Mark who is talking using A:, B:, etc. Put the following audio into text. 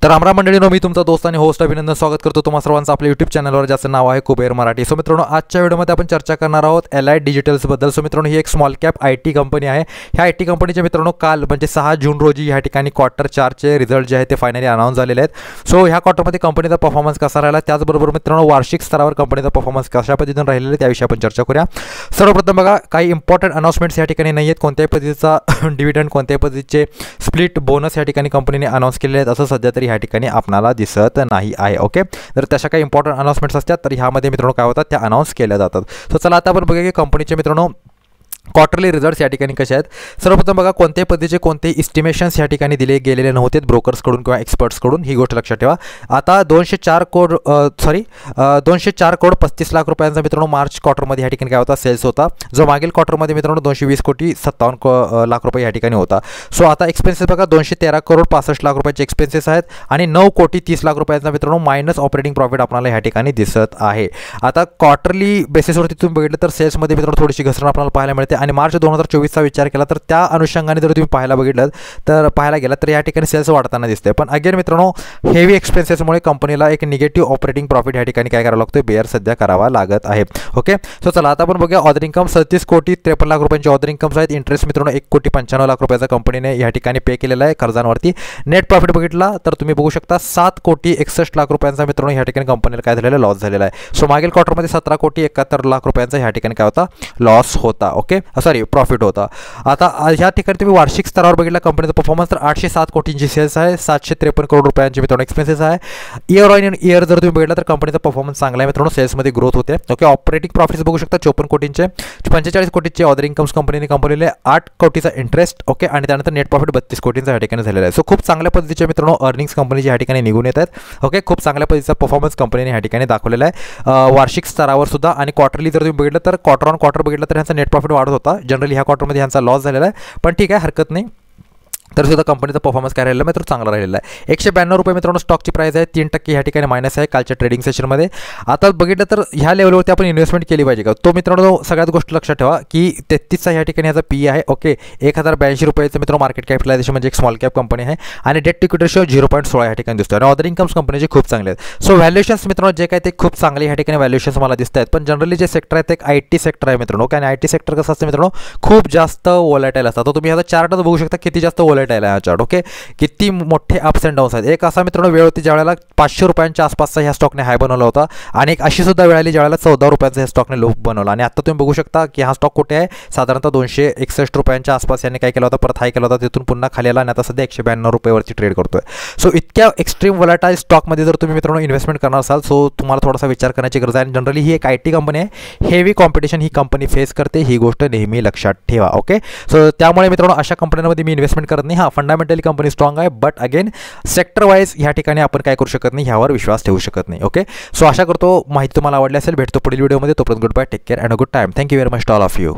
A: तर रामराम मंडळींनो, मी तुमचा दोस्त आणि होस्ट अभिनंदन स्वागत करतो तुम्हा सर्वांचं आपल्या यूट्यूब चॅनलवर, ज्याचं नाव आहे कुबेर मराठी. सो मित्रांनो, आजच्या व्हिडिओमध्ये आपण चर्चा करणार आहोत एलाइट डिजिटल्सबद्दल. सो मित्रांनो, ही एक स्मॉल कॅप IT कंपनी आहे. ह्या IT कंपनीचे मित्रांनो काल म्हणजे 6 जून रोजी ह्या ठिकाणी क्वार्टर 4चे रिझल्ट जे आहेत ते फायनली अनाऊन्स झालेले आहेत. सो ह्या क्वार्टरमध्ये कंपनीचा परफॉर्मन्स कसा राहिला, त्याचबरोबर मित्रांनो वार्षिक स्तरावर कंपनीचा परफॉर्मन्स कशा पद्धतीने राहिलेला आहे त्याविषयी आपण चर्चा करूया. सर्वप्रथम बघा, काही इम्पॉर्टंट अनाउन्समेंट्स या ठिकाणी नाही आहेत. कोणत्याही पद्धतीचा डिव्हिडंड, कोणत्याही पद्धतीचे स्प्लिट बोनस या ठिकाणी कंपनीने अनाऊन्स केलेले आहेत असं सध्या तरी ह्या ठिकाणी आपल्याला दिसत नाही आहे. ओके, तर तशा काही इम्पॉर्टंट अनाउन्समेंट्स असतात तर ह्यामध्ये मित्रांनो काय होतात त्या अनाऊन्स केल्या जातात. सो चला आता आपण बघूया की कंपनीचे मित्रांनो क्वार्टरली रिझल्ट्स या ठिकाणी कसे आहेत. सर्वप्रथम बघा, कोणत्याही पद्धतीचे कोणतेही इस्टिमेशन्स या ठिकाणी दिले गेलेले नव्हते ब्रोकर्सकडून किंवा एक्सपर्ट्सकडून, ही गोष्ट लक्षात ठेवा. आता 204 करोड 35 लाख रुपयांचा मित्रांनो मार्च क्वार्टरमध्ये या ठिकाणी काय होता सेल्स होता, जो मागील क्वार्टरमध्ये मित्रांनो 220 कोटी 57 लाख रुपये या ठिकाणी होता. सो आता एक्सपेन्सेस बघा, 213 करोड 65 लाख रुपयाचे एक्सपेन्सेस आहेत आणि 9 कोटी 30 लाख रुपयांचा मित्रांनो मायनस ऑपरेटिंग प्रॉफिट आपल्याला या ठिकाणी दिसत आहे. आता क्वार्टरली बेसिसवरती तुम्ही बघितलं तर सेल्समध्ये मित्रांनो थोडीशी घसरण आपल्याला पाहायला मिळते आणि मार्च 2024चा विचार केला तर त्या अनुषंगाने जर तुम्ही पाहायला गेलात तर या ठिकाणी सेल्स वाढताना दिसते. पण अगेन मित्रांनो, हेवी एक्सपेन्सेसमुळे कंपनीला एक निगेटिव्ह ऑपरेटिंग प्रॉफिट या ठिकाणी काय करावं लागतं, बेअर सध्या करावा लागत आहे. ओके, सो चला आता आपण बघूया ऑर्डर इन्कम. 37 कोटी 53 लाख रुपयांचे ऑर्डर इन्कम्स आहेत. इंटरेस्ट मित्रांनो 1 कोटी 95 लाख रुपयाचा कंपनीने या ठिकाणी पे केलेला आहे कर्जांवरती. नेट प्रॉफिट बघितला तर तुम्ही बघू शकता 7 कोटी 61 लाख रुपयांचा मित्रांनो या ठिकाणी कंपनीला काय झालेला लॉस झालेला आहे. सो मागील क्वार्टरमध्ये 17 कोटी 71 लाख रुपयांचा या ठिकाणी काय होता लॉस होता. ओके, सॉरी प्रॉफिट होता. आता ह्या ठिकाणी तुम्ही वार्षिक स्तरावर बघितला कंपनीचा परफॉर्मन्स तर 807 कोटींची सेल्स आहे, 753 करोड रुपयांचे मित्रांनो एक्सपेन्सेस आहे. इयर ऑन इयर जर तुम्ही बघितला तर कंपनीचा परफॉर्मन्स चांगला आहे मित्रांनो, सेल्समध्ये ग्रोथ होते. ओके, ऑपरेटिंग प्रॉफिट्स बघू शकता 54 कोटींचे, 45 कोटीचे ऑर्डर इन्कम्स कंपनीने 8 कोटीचा इंटरेस्ट. ओके, आणि त्यानंतर नेट प्रॉफिट 32 कोटींचा या ठिकाणी झालेला आहे. सो खूप चांगल्या पद्धतीचे मित्रांनो अर्निंग्स कंपनीच्या या ठिकाणी निघून येत आहेत. ओके, खूप चांगल्या पद्धतीचा परफॉर्मन्स कंपनीने या ठिकाणी दाखवलेला आहे वार्षिक स्तरावर सुद्धा. आणि क्वार्टरली जर तुम्ही बघितलं तर क्वार्टर ऑन क्वार्टर बघितलं तर ह्यांचा नेट प्रॉफिट वाढत होता. जनरली ह्या क्वार्टरमध्ये ह्यांचा लॉस झालेला आहे, पण ठीक आहे, हरकत नाही. तर सुद्धा कंपनीचा परफॉर्मन्स काय राहिलेला मित्र चांगला राहिलेला आहे. 192 रुपये मित्रांनो स्टॉकची प्राइस आहे, 3% ह्या ठिकाणी मायनस आहे कालच्या ट्रेडिंग सेशनमध्ये. आता बघितलं तर ह्या लेवलवरती आपण इन्व्हेस्टमेंट केली पाहिजे का, तो मित्रांनो सगळ्यात गोष्ट लक्षात ठेवा की 33चा ह्या ठिकाणी ह्याचा PE आहे. ओके, 1082 रुपयाचं मित्रांनो मार्केट कॅपिटलायझेशन म्हणजे एक स्मॉल कॅप कंपनी आहे आणि डेट टू इक्विटी रेशो 0.16 या ठिकाणी दिसतो आणि ऑर्डर इन्कम्स कंपनीचे खूप चांगले आहेत. सो व्हॅल्युएशन्स मित्रांनो जे काय ते खूप चांगले ह्या ठिकाणी व्हॅल्युएशन्स मला दिसत आहेत. पण जनरली जे सेक्टर आहे ते एक IT सेक्टर आहे मित्रांनो, कारण IT सेक्टर कसं असतं मित्रांनो खूप जास्त वोलॅटाईल असतात. तर तुम्ही ह्याचा चार्टच बघू शकता किती जास्त वोलॅटाईल आहे हा चार्ट. ओके, किती मोठे अप्स अँड डाऊन्स आहेत. एक असा मित्रांनो वेळ होती ज्यावेळेला 500 रुपयांच्या आसपासचा ह्या स्टॉकने हाय बनवला होता आणि एक अशी सुद्धा वेळ आली ज्यावेळेला 14 रुपयांचा ह्या स्टॉकने लो बनवला आणि आता तुम्ही बघू शकता की हा स्टॉक कुठे आहे, साधारणतः 261 रुपयांच्या आसपास यांनी काय केला होता, परत हाय केला होता, तिथून पुन्हा खाली आला आणि आता सध्या 192 रुपयावरती ट्रेड करतोय. सो इतक्या एक्स्ट्रीम वोलॅटाईल स्टॉकमध्ये जर तुम्ही मित्रांनो इन्व्हेस्टमेंट करणार असाल सो तुम्हाला थोडासा विचार करण्याची गरज आहे. आणि जनरली ही एक IT कंपनी आहे, हेवी कॉम्पिटिशन ही कंपनी फेस करते, ही गोष्ट नेहमी लक्षात ठेवा. ओके, सो त्यामुळे मित्रांनो अशा कंपन्यांमध्ये मी इन्व्हेस्टमेंट करत नाही. हा फंडामेंटली कंपनी स्ट्रॉंग आहे, बट अगेन सेक्टर वाईज ह्या ठिकाणी आपण काय करू शकत नाही, ह्यावर विश्वास ठेवू शकत नाही. ओके, सो आशा करतो माहिती तुम्हाला आवडली असेल. भेटतो पुढील व्हिडिओमध्ये, तोपर्यंत good bye, take care and a good time. Thank you very much to all of you.